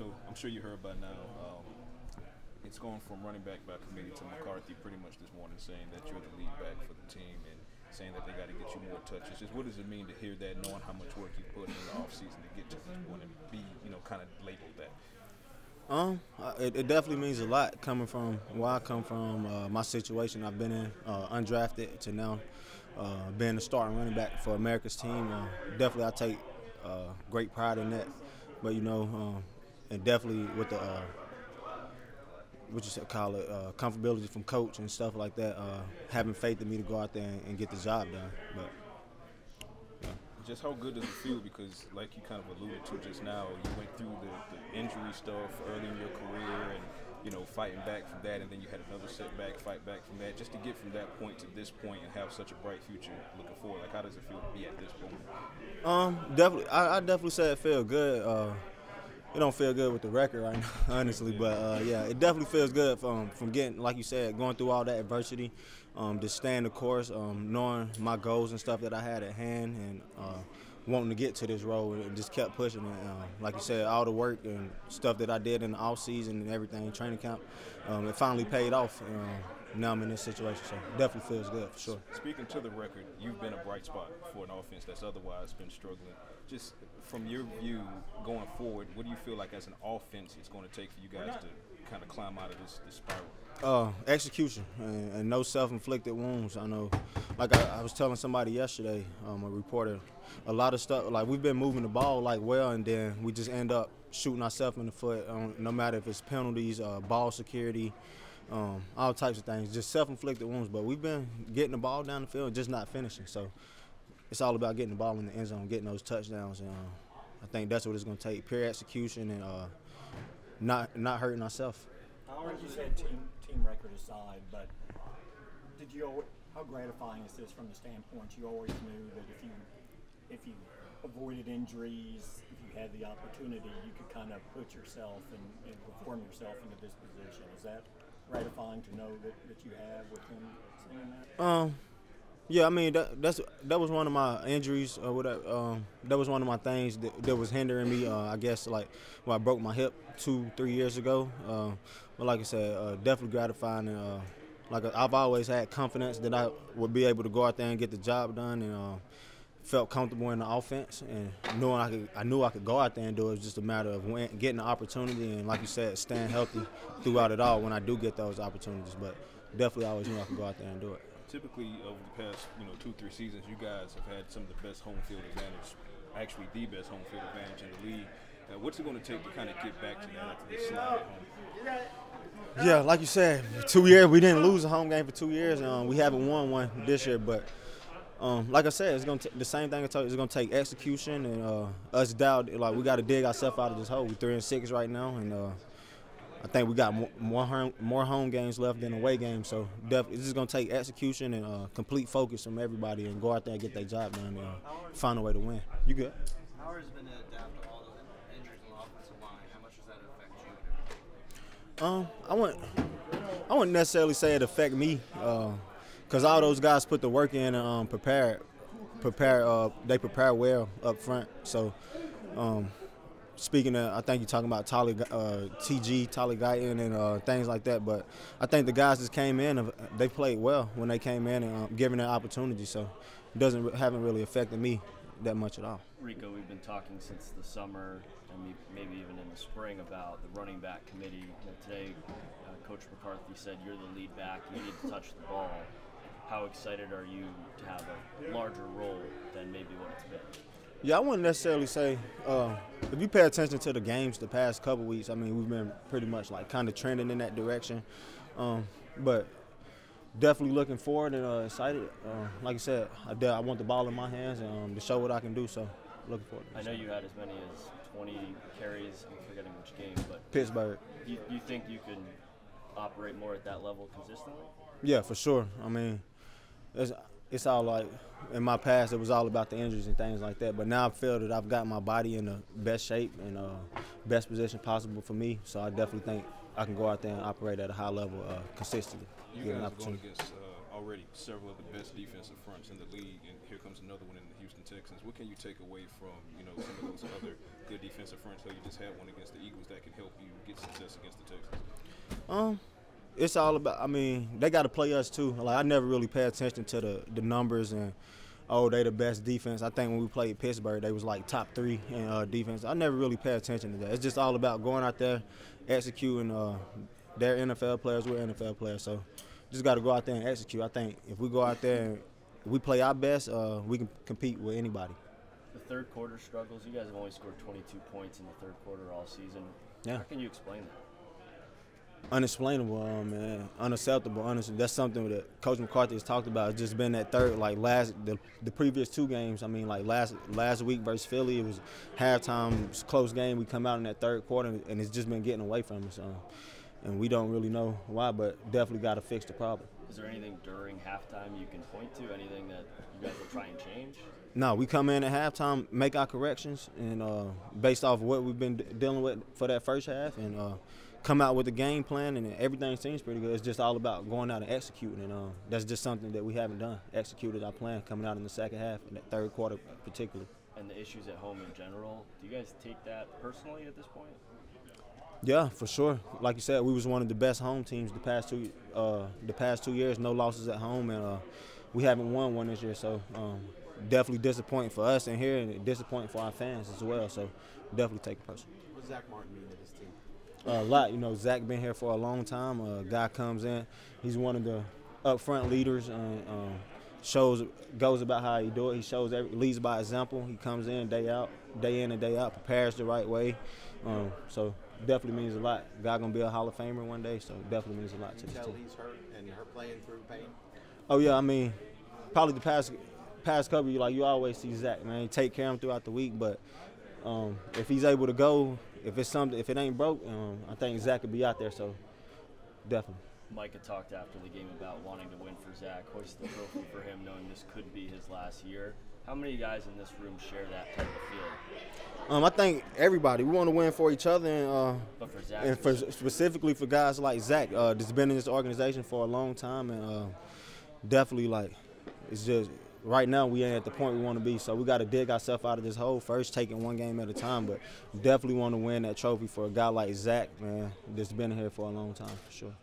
So I'm sure you heard by now. It's going from running back by committee to McCarthy pretty much this morning saying that you're the lead back for the team and saying that they got to get you more touches. Just what does it mean to hear that, knowing how much work you put in the offseason to get to this point and be, kind of labeled that? It definitely means a lot coming from where I come from, my situation I've been in, undrafted to now being the starting running back for America's team. Definitely I take great pride in that. But, and definitely with the comfortability from coach and stuff like that, having faith in me to go out there and get the job done. But just how good does it feel? Because like you kind of alluded to just now, you went through the injury stuff early in your career and, fighting back from that, and then you had another setback, fight back from that, just to get from that point to this point and have such a bright future looking forward. Like, how does it feel to be at this point? Definitely, I definitely say it feel good. It don't feel good with the record right now, honestly, but yeah, it definitely feels good from getting, like you said, going through all that adversity, to staying the course, knowing my goals and stuff that I had at hand, and wanting to get to this role, and just kept pushing it. Like you said, all the work and stuff that I did in the off season and everything, training camp, it finally paid off. Now I'm in this situation, so it definitely feels good for sure. Speaking to the record, you've been a bright spot for an offense that's otherwise been struggling. Just from your view going forward, what do you feel like as an offense it's going to take for you guys to kind of climb out of this spiral? Execution and no self-inflicted wounds. I know, like I was telling somebody yesterday, a reporter, a lot of stuff, like we've been moving the ball well, and then we just end up shooting ourselves in the foot, no matter if it's penalties, ball security, all types of things, just self-inflicted wounds. But we've been getting the ball down the field and just not finishing. So it's all about getting the ball in the end zone, getting those touchdowns, and I think that's what it's going to take: pure execution and not hurting ourselves. Like you said, team record aside, but how gratifying is this from the standpoint you always knew that if you avoided injuries, if you had the opportunity, you could kind of put yourself and perform yourself into this position? Is that gratifying to know that you have with him saying that? Yeah, I mean that was one of my injuries or whatever. That was one of my things that was hindering me. I guess like when I broke my hip 2-3 years ago. But like I said, definitely gratifying. And like I've always had confidence that I would be able to go out there and get the job done, and felt comfortable in the offense, and knowing I knew I could go out there and do it. It was just a matter of getting the opportunity, and like you said, staying healthy throughout it all when I do get those opportunities. But definitely I always knew I could go out there and do it. Typically, over the past 2-3 seasons, you guys have had some of the best home field advantage, actually the best home field advantage in the league. What's it going to take to kind of get back to that after this slide at home? Yeah, like you said, 2 years we didn't lose a home game for 2 years. We haven't won one this year, but like I said, it's going to the same thing I told you. It's going to take execution and us doubt. Like we got to dig ourselves out of this hole. We're 3-6 right now, and I think we got more home games left than away games. So definitely, it's just going to take execution and complete focus from everybody, and go out there and get their job done and find a way to win. You good? How has it been to adapt to all the injuries on the offensive line? How much does that affect you? I wouldn't necessarily say it affect me, because all those guys put the work in and prepare. They prepare well up front. So. Speaking of, I think you're talking about Tolly Guyton and things like that, but I think the guys that came in, they played well when they came in and given their opportunity, so it haven't really affected me that much at all. Rico, we've been talking since the summer and maybe even in the spring about the running back committee. Today, Coach McCarthy said you're the lead back, you need to touch the ball. How excited are you to have a larger role than maybe what it's been? Yeah, I wouldn't necessarily say if you pay attention to the games the past couple weeks, I mean, we've been pretty much like kind of trending in that direction. But definitely looking forward and excited. Like I said, I want the ball in my hands and to show what I can do, so looking forward to it. I know you had as many as 20 carries, I'm forgetting which game, but Pittsburgh. You think you can operate more at that level consistently? Yeah, for sure. I mean, it's all like, in my past, it was all about the injuries and things like that. But now I feel that I've got my body in the best shape and best position possible for me. So I definitely think I can go out there and operate at a high level consistently. You guys are going against already several of the best defensive fronts in the league, and here comes another one in the Houston Texans. What can you take away from, you know, some of those other good defensive fronts? So you just had one against the Eagles that can help you get success against the Texans. It's all about. I mean, they got to play us too. Like, I never really pay attention to the numbers and they the best defense. I think when we played Pittsburgh, they was like top 3 in defense. I never really pay attention to that. It's just all about going out there, executing. They're NFL players, we're NFL players, so just got to go out there and execute. I think if we go out there and we play our best, we can compete with anybody. The third quarter struggles. You guys have only scored 22 points in the third quarter all season. Yeah. How can you explain that? Unexplainable, man. Unacceptable. That's something that Coach McCarthy has talked about. It's just been that third, like the previous 2 games. I mean, like last week versus Philly, it was halftime, it was a close game. We come out in that third quarter, and it's just been getting away from us. And we don't really know why, but definitely got to fix the problem. Is there anything during halftime you can point to? Anything that you guys will try and change? No, we come in at halftime, make our corrections, and based off of what we've been dealing with for that first half, and come out with a game plan, and everything seems pretty good. It's just all about going out and executing, and that's just something that we haven't done. Executed our plan coming out in the second half, in that third quarter particularly. And the issues at home in general, do you guys take that personally at this point? Yeah, for sure. Like you said, we was one of the best home teams the past 2 years. No losses at home, and we haven't won one this year. So definitely disappointing for us in here, and disappointing for our fans as well. So definitely take it personal. What does Zach Martin mean to this team? A lot. You know, Zach been here for a long time. Guy comes in, he's one of the upfront leaders. Goes about how he do it. He leads by example. He comes in day in and day out, prepares the right way. So definitely means a lot. Guy gonna be a Hall of Famer one day, so definitely means a lot to this team. He's hurt and her playing through pain. Oh yeah, I mean, probably the past couple, you always see Zach, man. Take care of him throughout the week, but if he's able to go, if it ain't broke, I think Zach could be out there. So definitely. Micah talked after the game about wanting to win for Zach, hoist the trophy for him, knowing this could be his last year. How many guys in this room share that type of feeling? I think everybody. We want to win for each other, But for Zach, and specifically for guys like Zach, that's been in this organization for a long time, and definitely it's just right now we ain't at the point we want to be. So we got to dig ourselves out of this hole first, taking one game at a time. But definitely want to win that trophy for a guy like Zach, man, that's been here for a long time for sure.